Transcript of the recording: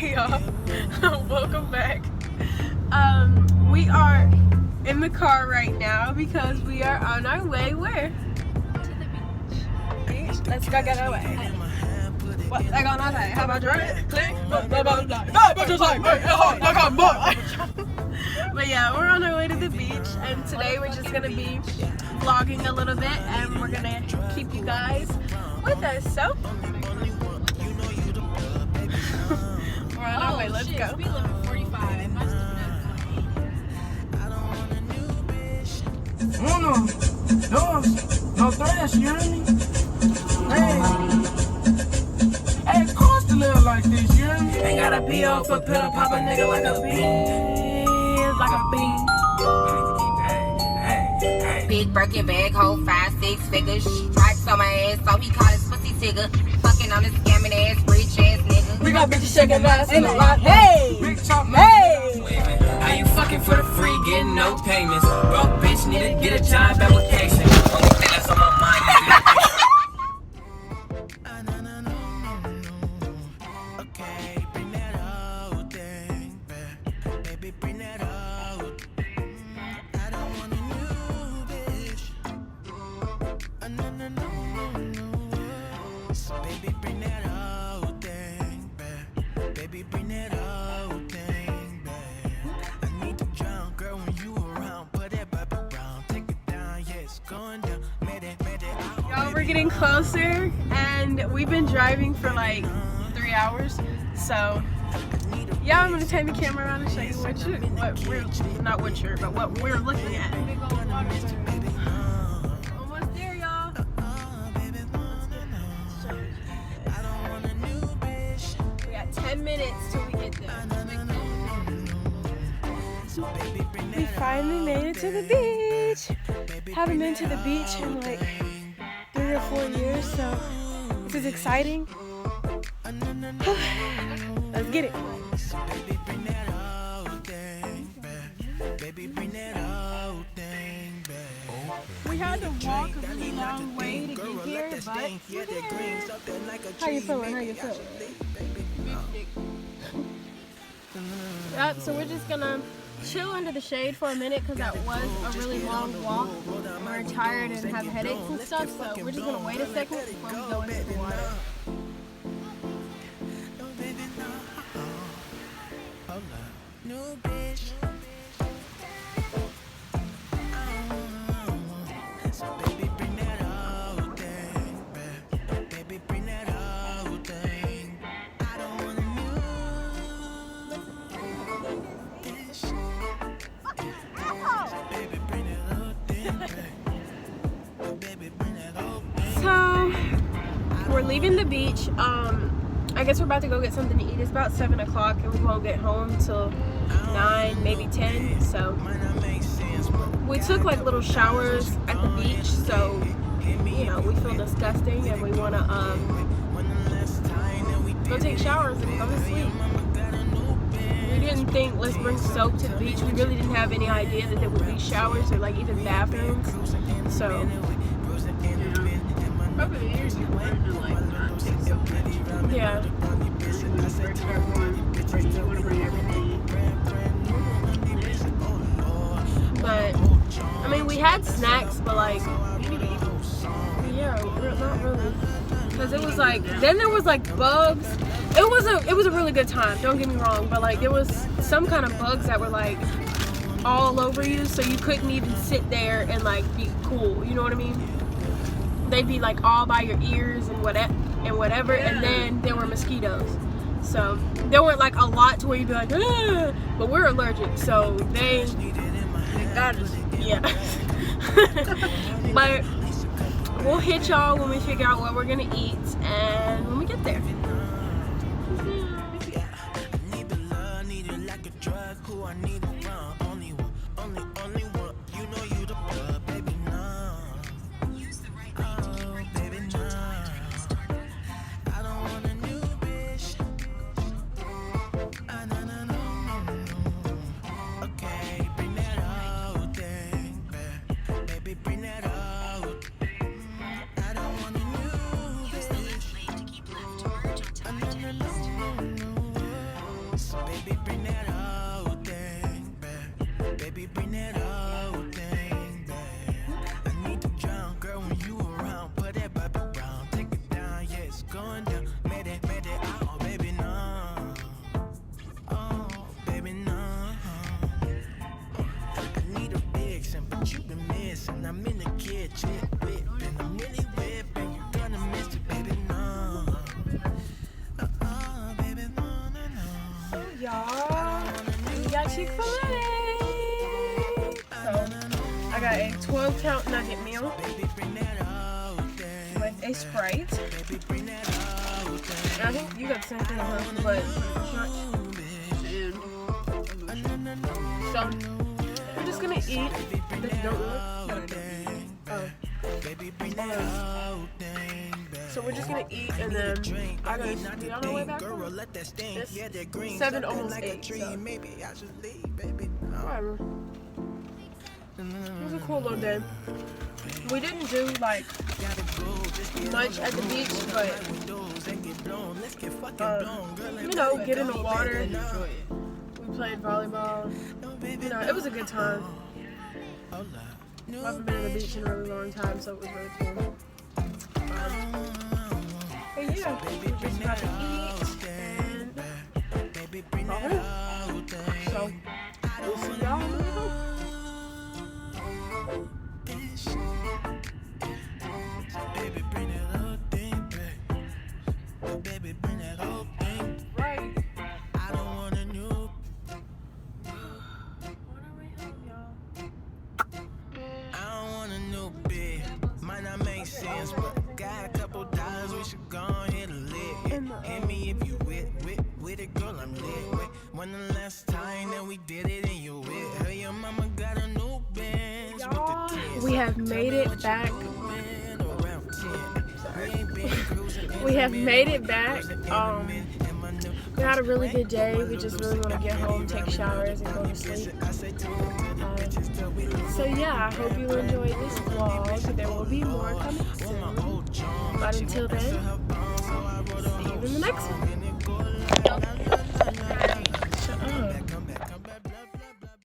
Hey y'all, welcome back. We are in the car right now because we are on our way where? To the beach. Let's go get our way. What? Like on our side. How about your right? Click. But yeah, we're on our way to the beach, and today we're just gonna be vlogging a little bit, and we're gonna keep you guys with us. So we're on our way. Let's go. Speed limit 45. My stupid No thrash, you hear me? Hey, it costs to live like this, you hear me? Ain't gotta be off for pill, pop a nigga like a bean. Like a bean. Big Birkin bag, hold 5-6 figures. Stripes on my ass, so he call his pussy tigger. Fucking on this scamming ass, rich ass nigga. We got bitches shaking ass in the lot. Hey! Hey! How you fucking for the free, getting no payments? Broke bitch need to get a job application. Only thing that's on my mind is okay, bring that old thing back. Baby, bring that out. I don't want a new bitch. No. So baby, bring that old thing back. Baby, bring that old thing back. I need to drown, girl, when you around. Put that baby around, take it down, yeah, it's going down. Made it out. Y'all, we're getting closer, and we've been driving for like 3 hours. So yeah, I'm gonna turn the camera around and show you what we're looking at. Almost there, y'all. We got 10 minutes till we get there. We finally made it to the beach. Haven't been to the beach in like 3 or 4 years, so this is exciting. Let's get it. We had to walk a really long way to get here, but we're here. How you feeling? Yep, so we're just gonna chill under the shade for a minute because that was a really long walk. We're tired and have headaches and stuff, so we're just gonna wait a second before we go into the water. So we're leaving the beach. I guess we're about to go get something to eat. It's about 7 o'clock and we won't get home till 9, maybe 10. So we took like little showers at the beach, so you know, we feel disgusting and we want to go take showers and go to sleep. We didn't think let's bring soap to the beach. We really didn't have any idea that there would be showers or like even bathrooms. So yeah. But I mean, we had snacks, but like, yeah, not really. Because it was like, then there was like bugs. It was a really good time, don't get me wrong, but like there was some kind of bugs that were like all over you, so you couldn't even sit there and like be cool, you know what I mean? They'd be like all by your ears and whatever, and then there were mosquitoes. So there weren't like a lot to where you'd be like, ah! But we're allergic, so they got us. Yeah. But we'll hit y'all when we figure out what we're gonna eat and when we get there. Baby, bring that whole thing back. Baby, bring that whole thing back. I need to drown, girl, when you around. Put that baby brown, take it down, yeah, it's going down. Made it, oh, baby, no. Oh, baby, no. I need a big sim, but you been missing. I'm in the kitchen, whipping. I'm really whipping. You gonna miss it, baby, no. Baby, no, no, no. Y'all, we got Chick-fil-A. So, I got a 12-count nugget meal with a Sprite. And I think you got the same thing, huh? But so, we're just gonna eat. So we're just gonna eat and then I gotta be on our way back home. It's 7, almost 8, so whatever. It was a cool little day. We didn't do like much at the beach, but you know, get in the water. We played volleyball. You know, it was a good time. I haven't been to the beach in a really long time, so it was really cool. But yeah, we're just about to eat and so we'll see y'all when we go. Baby, bring that whole thing back. Baby, bring that whole thing. Right. I don't want a new. On our way home, y'all. I don't want a new bed. Might not make sense, but got a couple dollars. We should go ahead and live. Hit me if you with it, girl. I'm lit. Wait, when the last time that we did it and you with her, your mama got a new Benz with the kids. We have made it back. We have made it back. We had a really good day. We just really want to get home, take showers, and go to sleep. So yeah, I hope you enjoyed this vlog. There will be more coming soon. But until then, see you in the next one.